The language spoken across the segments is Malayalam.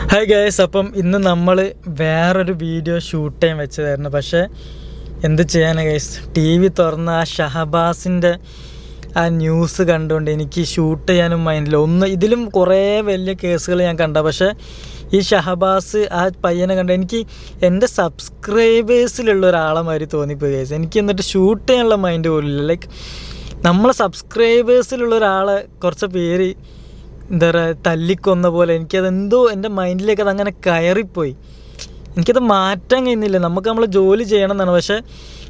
ഹായ് ഗൈസ്, അപ്പം ഇന്ന് നമ്മൾ വേറൊരു വീഡിയോ ഷൂട്ട് ചെയ്യാൻ വെച്ചതായിരുന്നു. പക്ഷേ എന്ത് ചെയ്യാനാണ് ഗൈസ്, ടി വി തുറന്ന ആ ഷഹബാസിൻ്റെ ആ ന്യൂസ് കണ്ടുകൊണ്ട് എനിക്ക് ഷൂട്ട് ചെയ്യാനും മൈൻഡില്ല. ഇതിലും കുറേ വലിയ കേസുകൾ ഞാൻ കണ്ട, പക്ഷേ ഈ ഷഹബാസ് ആ പയ്യനെ കണ്ട എനിക്ക് എൻ്റെ സബ്സ്ക്രൈബേഴ്സിലുള്ള ഒരാളെ മാതിരി തോന്നിപ്പോയി ഗൈസ്. എനിക്ക് എന്നിട്ട് ഷൂട്ട് ചെയ്യാനുള്ള മൈൻഡ് പോലും ഇല്ല. ലൈക്ക് നമ്മളെ സബ്സ്ക്രൈബേഴ്സിലുള്ള ഒരാളെ കുറച്ച് പേര് എന്താ പറയുക തല്ലിക്കൊന്ന പോലെ എനിക്കതെന്തോ എൻ്റെ മൈൻഡിലേക്ക് അതങ്ങനെ കയറിപ്പോയി. എനിക്കത് മാറ്റാൻ കഴിയുന്നില്ല. നമുക്ക് നമ്മൾ ജോലി ചെയ്യണം എന്നാണ്, പക്ഷേ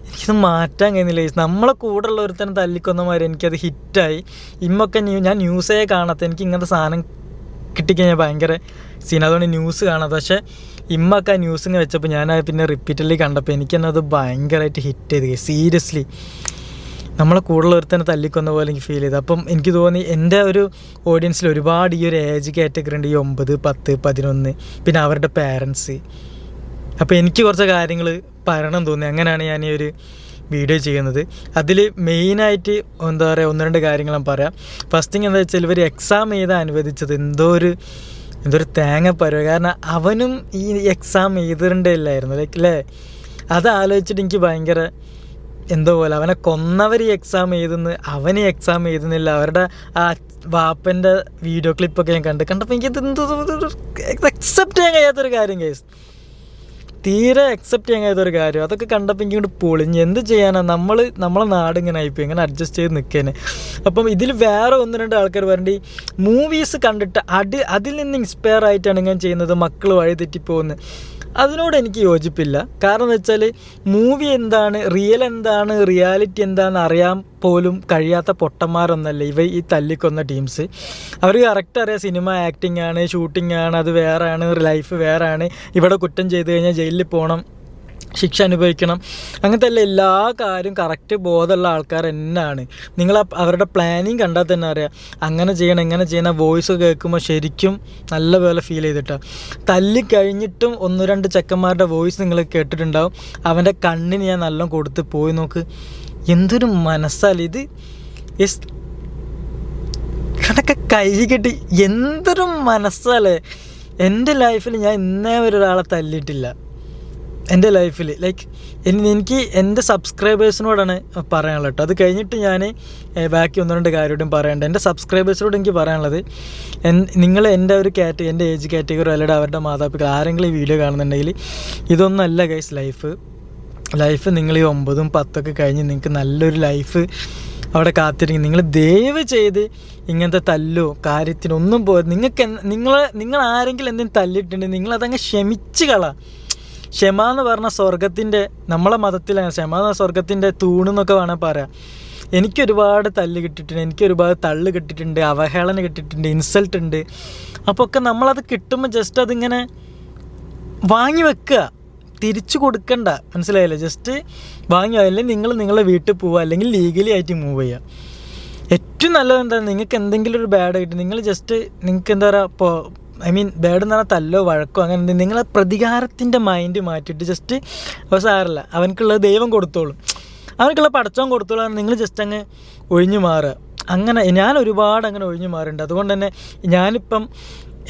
എനിക്കത് മാറ്റാൻ കഴിയുന്നില്ല. നമ്മളെ കൂടെ ഉള്ള ഒരുത്തന്നെ തല്ലിക്കൊന്ന മാതിരി എനിക്കത് ഹിറ്റായി. ഇമ്മൊക്കെ ഞാൻ ന്യൂസേ കാണാത്ത, എനിക്ക് ഇങ്ങനത്തെ സാധനം കിട്ടിക്കഴിഞ്ഞാൽ ഭയങ്കര സീൻ, അതുകൊണ്ട് ന്യൂസ് കാണാത്ത. പക്ഷേ ഇമ്മൊക്കെ ആ ന്യൂസിങ്ങനെ വെച്ചപ്പോൾ ഞാൻ പിന്നെ റിപ്പീറ്റഡ്ലി കണ്ടപ്പോൾ എനിക്ക് തന്നെ അത് ഭയങ്കരമായിട്ട് ഹിറ്റ് ചെയ്ത്. സീരിയസ്ലി നമ്മളെ കൂടുതൽ ഒരുത്തന്നെ തല്ലിക്കൊന്ന പോലെ എനിക്ക് ഫീൽ ചെയ്തു. അപ്പം എനിക്ക് തോന്നി എൻ്റെ ഒരു ഓഡിയൻസിൽ ഒരുപാട് ഈ ഒരു ഏജ് കാറ്റഗറി ഉണ്ട്, ഈ 9, 10, 11, പിന്നെ അവരുടെ പേരൻസ്. അപ്പോൾ എനിക്ക് കുറച്ച് കാര്യങ്ങൾ പറയണം തോന്നി. അങ്ങനെയാണ് ഞാൻ ഈ ഒരു വീഡിയോ ചെയ്യുന്നത്. അതിൽ മെയിനായിട്ട് എന്താ പറയുക, 1-2 കാര്യങ്ങൾ ഞാൻ പറയാം. ഫസ്റ്റ് തിങ് എന്താ വെച്ചാൽ, ഇവർ എക്സാം എഴുതാൻ അനുവദിച്ചത് എന്തോ ഒരു തേങ്ങ പരുവ. കാരണം അവനും ഈ എക്സാം എഴുതേണ്ടല്ലായിരുന്നു, ലൈക്ക് അല്ലേ? അത് ആലോചിച്ചിട്ട് എനിക്ക് ഭയങ്കര എന്തോ പോലെ. അവനെ കൊന്നവർ ഈ എക്സാം എഴുതുന്നു, അവന് ഈ എക്സാം എഴുതുന്നില്ല. അവരുടെ ആ വാപ്പൻ്റെ വീഡിയോ ക്ലിപ്പൊക്കെ ഞാൻ കണ്ടപ്പോൾ എനിക്കത് എന്തോ അക്സെപ്റ്റ് ചെയ്യാൻ കഴിയാത്തൊരു കാര്യം കേസ്, തീരെ അക്സെപ്റ്റ് ചെയ്യാൻ കഴിയാത്തൊരു കാര്യം. അതൊക്കെ കണ്ടപ്പോൾ എനിക്ക് കൊണ്ട് പൊളിഞ്ഞ്. എന്ത് ചെയ്യാനാണ്, നമ്മളെ നാട് ഇങ്ങനെ ആയിപ്പോയി, ഇങ്ങനെ അഡ്ജസ്റ്റ് ചെയ്ത് നിൽക്കേനെ. അപ്പം ഇതിൽ വേറെ 1-2 ആൾക്കാർ പറയേണ്ടി മൂവീസ് കണ്ടിട്ട് അതിൽ നിന്ന് ഇൻസ്പയർ ആയിട്ടാണ് ഇങ്ങനെ ചെയ്യുന്നത്, മക്കൾ വഴി തെറ്റിപ്പോകുന്നത്. അതിനോട് എനിക്ക് യോജിപ്പില്ല. കാരണം എന്ന് വെച്ചാൽ മൂവി എന്താണ്, റിയാലിറ്റി എന്താണെന്ന് അറിയാൻ പോലും കഴിയാത്ത പൊട്ടന്മാരൊന്നല്ല ഈ തല്ലിക്കൊന്ന ടീംസ്. അവർ കറക്റ്റ് അറിയാം സിനിമ ആക്ടിങ് ആണ്, ഷൂട്ടിംഗ് ആണ്, അത് വേറെ ആണ്, ലൈഫ് വേറെ ആണ്. ഇവിടെ കുറ്റം ചെയ്ത് കഴിഞ്ഞാൽ ജയിലിൽ പോകണം, ശിക്ഷ അനുഭവിക്കണം, അങ്ങനത്തെ എല്ലാ കാര്യം കറക്റ്റ് ബോധമുള്ള ആൾക്കാർ തന്നെയാണ്. നിങ്ങൾ അവരുടെ പ്ലാനിങ് കണ്ടാൽ തന്നെ അറിയാം അങ്ങനെ ചെയ്യണം ഇങ്ങനെ ചെയ്യണം. വോയിസ് കേൾക്കുമ്പോൾ ശരിക്കും നല്ലപോലെ ഫീൽ ചെയ്തിട്ടാണ്. തല്ലിക്കഴിഞ്ഞിട്ടും 1-2 ചെക്കന്മാരുടെ വോയിസ് നിങ്ങൾ കേട്ടിട്ടുണ്ടാവും. അവൻ്റെ കണ്ണിന് ഞാൻ നല്ലോണം കൊടുത്ത് പോയി നോക്ക്, എന്തൊരു മനസ്സാൽ ഇത് കണക്കെ കൈ കെട്ടി, എന്തൊരു മനസ്സാലേ. എൻ്റെ ലൈഫിൽ ഞാൻ ഇന്നേ ഒരാളെ തല്ലിയിട്ടില്ല എൻ്റെ ലൈഫിൽ. ലൈക്ക് എനിക്ക് എൻ്റെ സബ്സ്ക്രൈബേഴ്സിനോടാണ് പറയാനുള്ളത് കേട്ടോ. അത് കഴിഞ്ഞിട്ട് ഞാൻ ബാക്കി 1-2 കാര്യമായിട്ടും പറയേണ്ടത്. എൻ്റെ സബ്സ്ക്രൈബേഴ്സിനോട് എനിക്ക് പറയാനുള്ളത്, നിങ്ങൾ എൻ്റെ ഒരു എൻ്റെ ഏജ് കാറ്റഗറി അല്ലെങ്കിൽ അവരുടെ മാതാപിതാക്കൾ ആരെങ്കിലും ഈ വീഡിയോ കാണുന്നുണ്ടെങ്കിൽ ഇതൊന്നല്ല ഗൈസ് ലൈഫ് നിങ്ങൾ ഈ 9, 10 കഴിഞ്ഞ് നിങ്ങൾക്ക് നല്ലൊരു ലൈഫ് അവിടെ കാത്തിരിക്കും. നിങ്ങൾ ദയവ് ചെയ്ത് ഇങ്ങനത്തെ തല്ലോ കാര്യത്തിനൊന്നും പോയത്. നിങ്ങൾ ആരെങ്കിലും എന്തെങ്കിലും തല്ലിയിട്ടുണ്ടെങ്കിൽ നിങ്ങളതങ്ങ് ക്ഷമിച്ച് ക്ഷമ എന്ന് പറഞ്ഞ സ്വർഗത്തിൻ്റെ, നമ്മളെ മതത്തിലാണ് ക്ഷമ എന്ന സ്വർഗത്തിൻ്റെ തൂണെന്നൊക്കെ വേണമെങ്കിൽ പറയാം. എനിക്കൊരുപാട് തല്ല് കിട്ടിയിട്ടുണ്ട്, എനിക്കൊരുപാട് തള്ള് കിട്ടിയിട്ടുണ്ട്, അവഹേളന കിട്ടിയിട്ടുണ്ട്, ഇൻസൾട്ട് ഉണ്ട്. അപ്പോൾ ഒക്കെ നമ്മളത് കിട്ടുമ്പോൾ ജസ്റ്റ് അതിങ്ങനെ വാങ്ങി വെക്കുക, തിരിച്ചു കൊടുക്കണ്ട, മനസ്സിലായില്ലേ? ജസ്റ്റ് വാങ്ങി, അല്ലെങ്കിൽ നിങ്ങൾ നിങ്ങളെ വീട്ടിൽ പോവുക, അല്ലെങ്കിൽ ലീഗലി ആയിട്ട് മൂവ് ചെയ്യുക. ഏറ്റവും നല്ലത് എന്താണ്, നിങ്ങൾക്ക് എന്തെങ്കിലും ഒരു ബാഡ് കിട്ടി, നിങ്ങൾ ജസ്റ്റ് നിങ്ങൾക്ക് എന്താ പറയുക, ബാഡ് എന്ന് പറഞ്ഞാൽ തല്ലോ വഴക്കോ അങ്ങനെ നിങ്ങളെ പ്രതികാരത്തിൻ്റെ മൈൻഡ് മാറ്റിയിട്ട് ജസ്റ്റ് സാരല്ല, അവനക്കുള്ളത് ദൈവം കൊടുത്തോളും, അവനക്കുള്ള പടച്ചോൻ കൊടുത്തോളാം, നിങ്ങൾ ജസ്റ്റ് അങ്ങ് ഒഴിഞ്ഞു മാറുക. അങ്ങനെ ഞാൻ ഒരുപാട് അങ്ങനെ ഒഴിഞ്ഞു മാറുന്നുണ്ട്. അതുകൊണ്ട് തന്നെ ഞാനിപ്പം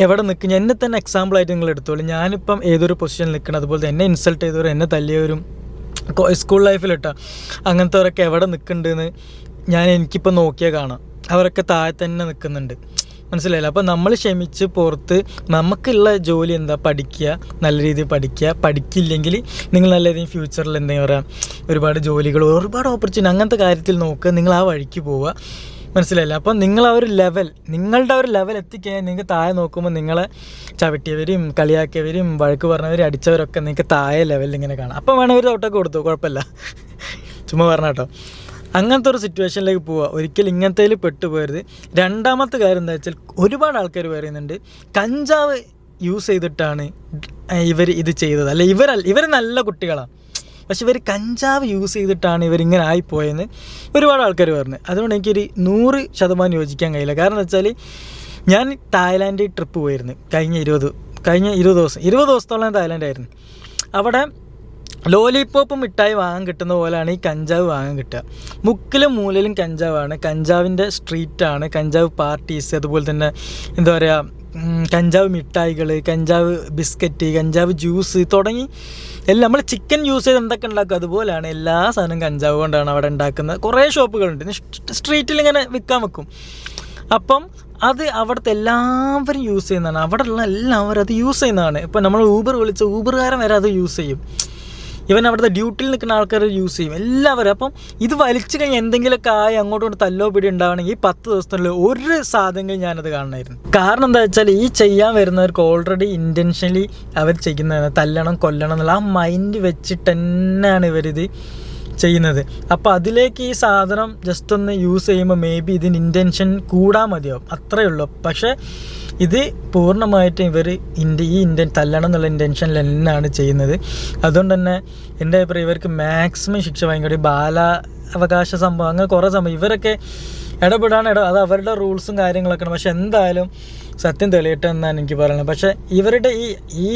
എവിടെ നിൽക്കും, എന്നെ തന്നെ എക്സാമ്പിളായിട്ട് നിങ്ങൾ എടുത്തോളൂ. ഞാനിപ്പം ഏതൊരു പൊസിഷനിൽ നിൽക്കണം, അതുപോലെ എന്നെ ഇൻസൾട്ട് ചെയ്തവരും എന്നെ തല്ലിയവരും സ്കൂൾ ലൈഫിലിട്ടാ അങ്ങനത്തെവരൊക്കെ എവിടെ നിൽക്കുന്നുണ്ടെന്ന് എനിക്കിപ്പോൾ നോക്കിയാൽ കാണാം. അവരൊക്കെ താഴെ തന്നെ നിൽക്കുന്നുണ്ട്, മനസ്സിലായില്ല? അപ്പോൾ നമ്മൾ ക്ഷമിച്ച് പുറത്ത് നമുക്കുള്ള ജോലി എന്താ, പഠിക്കുക, നല്ല രീതിയിൽ പഠിക്കില്ലെങ്കിൽ നിങ്ങൾ നല്ല രീതിയിൽ ഫ്യൂച്ചറിൽ എന്താ പറയുക, ഒരുപാട് ജോലികൾ, ഒരുപാട് ഓപ്പർച്യൂണിറ്റി അങ്ങനത്തെ കാര്യത്തിൽ നോക്കുക, നിങ്ങൾ ആ വഴിക്ക് പോവുക, മനസ്സിലായില്ല? അപ്പം നിങ്ങളുടെ ആ ഒരു ലെവൽ എത്തിക്കഴിഞ്ഞാൽ നിങ്ങൾക്ക് താഴെ നോക്കുമ്പോൾ നിങ്ങളെ ചവിട്ടിയവരും കളിയാക്കിയവരും വഴക്ക് പറഞ്ഞവരും അടിച്ചവരൊക്കെ നിങ്ങൾക്ക് താഴെ ലെവലിൽ ഇങ്ങനെ കാണാം. അപ്പം വേണമെങ്കിൽ ഒരു തൊട്ടൊക്കെ കൊടുത്തു, കുഴപ്പമില്ല, ചുമ്മാ പറഞ്ഞ കേട്ടോ. അങ്ങനത്തെ ഒരു സിറ്റുവേഷനിലേക്ക് പോവുക, ഒരിക്കലും ഇങ്ങനത്തേൽ പെട്ടുപോകരുത്. രണ്ടാമത്തെ കാര്യം എന്താ വെച്ചാൽ, ഒരുപാട് ആൾക്കാർ പറയുന്നുണ്ട് കഞ്ചാവ് യൂസ് ചെയ്തിട്ടാണ് ഇവർ ഇത് ചെയ്തത്, അല്ല ഇവർ നല്ല കുട്ടികളാണ്, പക്ഷെ ഇവർ കഞ്ചാവ് യൂസ് ചെയ്തിട്ടാണ് ഇവരിങ്ങനെ ആയിപ്പോയെന്ന് ഒരുപാട് ആൾക്കാർ പറഞ്ഞു. അതുകൊണ്ട് എനിക്കൊരു 100% യോജിക്കാൻ കഴിയില്ല. കാരണം എന്താ വെച്ചാൽ, ഞാൻ തായ്ലാൻഡ് ട്രിപ്പ് പോയിരുന്നു കഴിഞ്ഞ 20 ദിവസത്തോളം തായ്ലാൻഡായിരുന്നു. അവിടെ ലോലിപോപ്പ് മിഠായി വാങ്ങാൻ കിട്ടുന്ന പോലെയാണ് ഈ കഞ്ചാവ് വാങ്ങാൻ കിട്ടുക. മുക്കിലും മൂലയിലും കഞ്ചാവാണ്, കഞ്ചാവിൻ്റെ സ്ട്രീറ്റാണ്, കഞ്ചാവ് പാർട്ടീസ്, അതുപോലെ തന്നെ എന്താ പറയുക കഞ്ചാവ് മിഠായികൾ, കഞ്ചാവ് ബിസ്ക്കറ്റ്, കഞ്ചാവ് ജ്യൂസ് തുടങ്ങി എല്ലാം. നമ്മൾ ചിക്കൻ യൂസ് ചെയ്ത് എന്തൊക്കെ ഉണ്ടാക്കും അതുപോലെയാണ് എല്ലാ സാധനവും കഞ്ചാവ് കൊണ്ടാണ് അവിടെ ഉണ്ടാക്കുന്നത്. കുറേ ഷോപ്പുകളുണ്ട്, സ്ട്രീറ്റിൽ ഇങ്ങനെ വിൽക്കാൻ വെക്കും. അപ്പം അത് അവിടുത്തെ എല്ലാവരും യൂസ് ചെയ്യുന്നതാണ്, അവിടെയുള്ള എല്ലാവരും അത് യൂസ് ചെയ്യുന്നതാണ്. ഇപ്പം നമ്മൾ ഊബർ വിളിച്ച ഊബറുകാരൻ വരെ അത് യൂസ് ചെയ്യും, ഇവൻ അവിടുത്തെ ഡ്യൂട്ടിയിൽ നിൽക്കുന്ന ആൾക്കാർ യൂസ് ചെയ്യും, എല്ലാവരും. അപ്പം ഇത് വലിച്ചു കഴിഞ്ഞാൽ എന്തെങ്കിലുമൊക്കെ ആയി അങ്ങോട്ടും കൊണ്ട് തല്ലോ പിടി ഉണ്ടാവണമെങ്കിൽ 10 ദിവസത്തിനുള്ളിൽ ഒരു സാധനങ്ങൾ ഞാനത് കാണണമായിരുന്നു. കാരണം എന്താ വെച്ചാൽ ഈ ചെയ്യാൻ വരുന്നവർക്ക് ഓൾറെഡി ഇൻറ്റൻഷനലി അവർ ചെയ്യുന്നതാണ് തല്ലണം കൊല്ലണം എന്നുള്ള ആ മൈൻഡ് വെച്ചിട്ട് തന്നെയാണ് ഇവരിത് ചെയ്യുന്നത്. അപ്പോൾ അതിലേക്ക് ഈ സാധനം ജസ്റ്റ് ഒന്ന് യൂസ് ചെയ്യുമ്പോൾ മേ ബി ഇതിന് ഇൻറ്റൻഷൻ കൂടാൻ മതിയാവും, അത്രയേ ഉള്ളൂ. പക്ഷേ ഇത് പൂർണ്ണമായിട്ടും ഇവർ തല്ലണം എന്നുള്ള ഇൻറ്റൻഷനിൽ തന്നെയാണ് ചെയ്യുന്നത്. അതുകൊണ്ട് തന്നെ എൻ്റെ അഭിപ്രായം ഇവർക്ക് മാക്സിമം ശിക്ഷ ഭയങ്കര ബാലാവകാശ സംഭവം അങ്ങനെ കുറേ സംഭവം ഇവരൊക്കെ അത് അവരുടെ റൂൾസും കാര്യങ്ങളൊക്കെയാണ്. പക്ഷെ എന്തായാലും സത്യം തെളിയട്ടെ എന്നാണ് എനിക്ക് പറയുന്നത്. പക്ഷേ ഇവരുടെ ഈ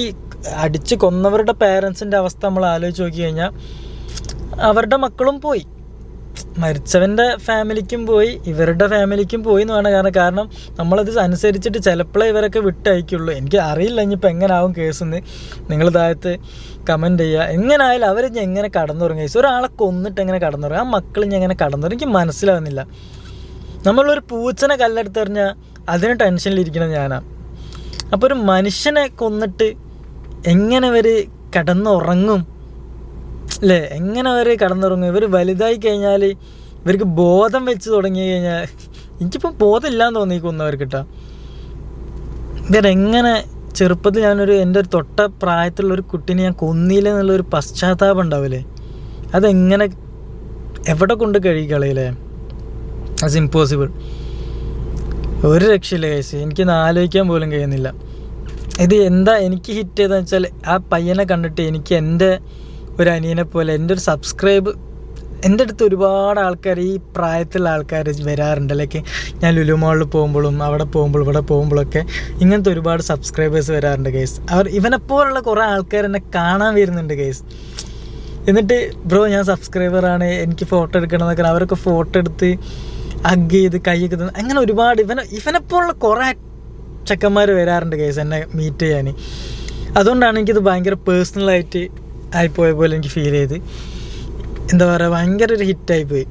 അടിച്ച് കൊന്നവരുടെ പേരൻസിൻ്റെ അവസ്ഥ നമ്മൾ ആലോചിച്ച് നോക്കി കഴിഞ്ഞാൽ അവരുടെ മക്കളും പോയി, മരിച്ചവൻ്റെ ഫാമിലിക്കും പോയി, ഇവരുടെ ഫാമിലിക്കും പോയി എന്ന് വേണം. കാരണം നമ്മളത് അനുസരിച്ചിട്ട് ചിലപ്പോഴേ ഇവരൊക്കെ വിട്ടയക്കുള്ളൂ. എനിക്ക് അറിയില്ല ഇനിയിപ്പോൾ എങ്ങനെ ആവും കേസെന്ന്. നിങ്ങൾ താഴത്ത് കമൻറ്റ് ചെയ്യുക. എങ്ങനെയായാലും അവർ എങ്ങനെ കടന്നുറങ്ങി, ഒരാളെ കൊന്നിട്ട് എങ്ങനെ കടന്നുറങ്ങും, ആ മക്കൾ ഇനി എങ്ങനെ കടന്നുറങ്ങും, എനിക്ക് മനസ്സിലാവുന്നില്ല. നമ്മളൊരു പൂച്ചനെ കല്ലെടുത്തെറിഞ്ഞാൽ അതിന് ടെൻഷനിലിരിക്കണം ഞാനാണ്. അപ്പോൾ ഒരു മനുഷ്യനെ കൊന്നിട്ട് എങ്ങനെ ഇവർ കിടന്നുറങ്ങും അല്ലേ? എങ്ങനെ അവർ കടന്നുറങ്ങും? ഇവർ വലുതായി കഴിഞ്ഞാൽ ഇവർക്ക് ബോധം വെച്ച് തുടങ്ങി കഴിഞ്ഞാൽ എനിക്കിപ്പം ബോധമില്ലാന്ന് തോന്നി കൊന്നവർക്ക് കേട്ടോ. ഇവരെങ്ങനെ ചെറുപ്പത്തിൽ എൻ്റെ ഒരു തൊട്ട പ്രായത്തിലുള്ളൊരു കുട്ടീനെ ഞാൻ കൊന്നില്ല എന്നുള്ളൊരു പശ്ചാത്താപം ഉണ്ടാവില്ലേ? അതെങ്ങനെ എവിടെ കൊണ്ട് കഴിക്കളയില്ലേ? It's impossible. ഒരു രക്ഷയില്ല കേസ്. എനിക്കൊന്ന് ആലോചിക്കാൻ പോലും കഴിയുന്നില്ല. ഇത് എന്താ എനിക്ക് ഹിറ്റ് ചെയ്തതെന്ന് വെച്ചാൽ ആ പയ്യനെ കണ്ടിട്ട് എനിക്ക് എൻ്റെ ഒരു അനിയനെ പോലെ എൻ്റെ ഒരു എൻ്റെ അടുത്ത് ഒരുപാട് ആൾക്കാർ ഈ പ്രായത്തിലുള്ള ആൾക്കാർ വരാറുണ്ട്. ലൈക്ക് ഞാൻ ലുലു മാളിൽ പോകുമ്പോഴും അവിടെ പോകുമ്പോഴും ഇവിടെ പോകുമ്പോഴൊക്കെ ഇങ്ങനത്തെ ഒരുപാട് സബ്സ്ക്രൈബേഴ്സ് വരാറുണ്ട് കേസ്. ഇവനെപ്പോലുള്ള കുറേ ആൾക്കാർ എന്നെ കാണാൻ വരുന്നുണ്ട് കേസ്. എന്നിട്ട് ബ്രോ ഞാൻ സബ്സ്ക്രൈബറാണ്, എനിക്ക് ഫോട്ടോ എടുക്കണം എന്നൊക്കെ അവരൊക്കെ ഫോട്ടോ എടുത്ത് ഹഗ് ചെയ്ത് കൈയൊക്കെ തന്ന് അങ്ങനെ ഒരുപാട് ഇവനെപ്പോലുള്ള കുറേ ചെക്കന്മാർ വരാറുണ്ട് കേസ് എന്നെ മീറ്റ് ചെയ്യാൻ. അതുകൊണ്ടാണ് എനിക്കിത് ഭയങ്കര പേഴ്സണലായിട്ട് ആയിപ്പോയ പോലെ എനിക്ക് ഫീൽ ചെയ്ത്. എന്താ പറയുക, ഭയങ്കര ഒരു ഹിറ്റായിപ്പോയി.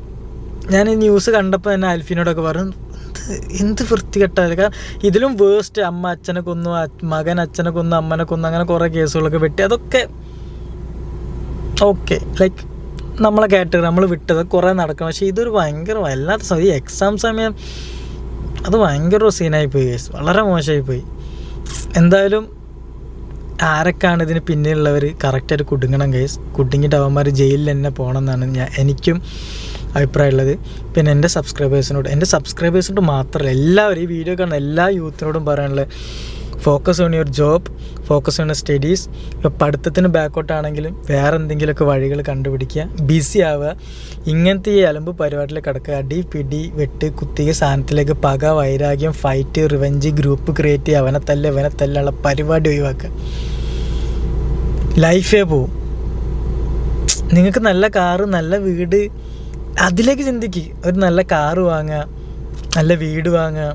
ഞാൻ ഈ ന്യൂസ് കണ്ടപ്പോൾ തന്നെ അൽഫിനോടൊക്കെ പറഞ്ഞു എന്ത് വൃത്തികെട്ടാണ്. കാരണം ഇതിലും വേസ്റ്റ് അമ്മ അച്ഛനെ കൊന്നു, മകൻ അച്ഛനെ കൊന്നു, അമ്മനെ കൊന്നു, അങ്ങനെ കുറേ കേസുകളൊക്കെ വെട്ടി. അതൊക്കെ ഓക്കെ, ലൈക്ക് നമ്മളെ കാറ്റഗറി നമ്മൾ വിട്ടത് കുറേ നടക്കണം. പക്ഷേ ഇതൊരു ഭയങ്കര വല്ലാത്ത ഈ എക്സാം സമയം അത് ഭയങ്കര ഒരു സീനായിപ്പോയി കേസ്, വളരെ മോശമായിപ്പോയി. എന്തായാലും ആരൊക്കെയാണ് ഇതിന് പിന്നിലുള്ളവർ കറക്റ്റായിട്ട് കുടുങ്ങണം കേസ്. കുടുങ്ങിയിട്ട് അവന്മാർ ജയിലിൽ തന്നെ പോകണം എന്നാണ് എനിക്കും അഭിപ്രായമുള്ളത്. പിന്നെ എൻ്റെ സബ്സ്ക്രൈബേഴ്സിനോട് മാത്രമല്ല എല്ലാവരും ഈ വീഡിയോ കാണുന്ന എല്ലാ യൂത്തിനോടും പറയാനുള്ളത് focus on your job, focus on your studies. ഇപ്പോൾ പഠിത്തത്തിന് ബാക്കോട്ടാണെങ്കിലും വേറെ എന്തെങ്കിലുമൊക്കെ വഴികൾ കണ്ടുപിടിക്കുക, ബിസി ആവുക. ഇങ്ങനത്തെ ഈ അലമ്പ് പരിപാടിയിൽ കിടക്കുക, അടി പിടി വെട്ട് കുത്തിയ സാധനത്തിലേക്ക് പക, വൈരാഗ്യം, ഫൈറ്റ്, റിവെഞ്ച്, ഗ്രൂപ്പ് ക്രിയേറ്റ് ചെയ്യുക, അവനെ തല്ലുള്ള പരിപാടി ഒഴിവാക്കുക. ലൈഫേ പോവും. നിങ്ങൾക്ക് നല്ല കാറ്, നല്ല വീട്, അതിലേക്ക് ചിന്തിക്കുക. ഒരു നല്ല കാറ് വാങ്ങുക, നല്ല വീട് വാങ്ങുക,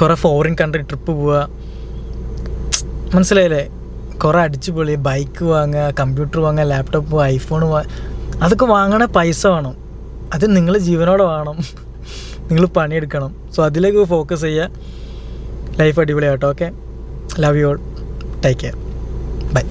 കുറേ ഫോറിൻ കൺട്രി ട്രിപ്പ് പോവുക, മനസ്സിലായില്ലേ? കുറേ അടിച്ചു പൊളി ബൈക്ക് വാങ്ങുക, കമ്പ്യൂട്ടർ വാങ്ങുക, ലാപ്ടോപ്പ്, ഐഫോൺ അതൊക്കെ വാങ്ങണേ പൈസ വേണം. അത് നിങ്ങൾ ജീവനോടെ വേണം, നിങ്ങൾ പണിയെടുക്കണം. സോ അതിലേക്ക് ഫോക്കസ് ചെയ്യുക. ലൈഫ് അടിപൊളിയാട്ടോ. Okay, love you all, take care, by.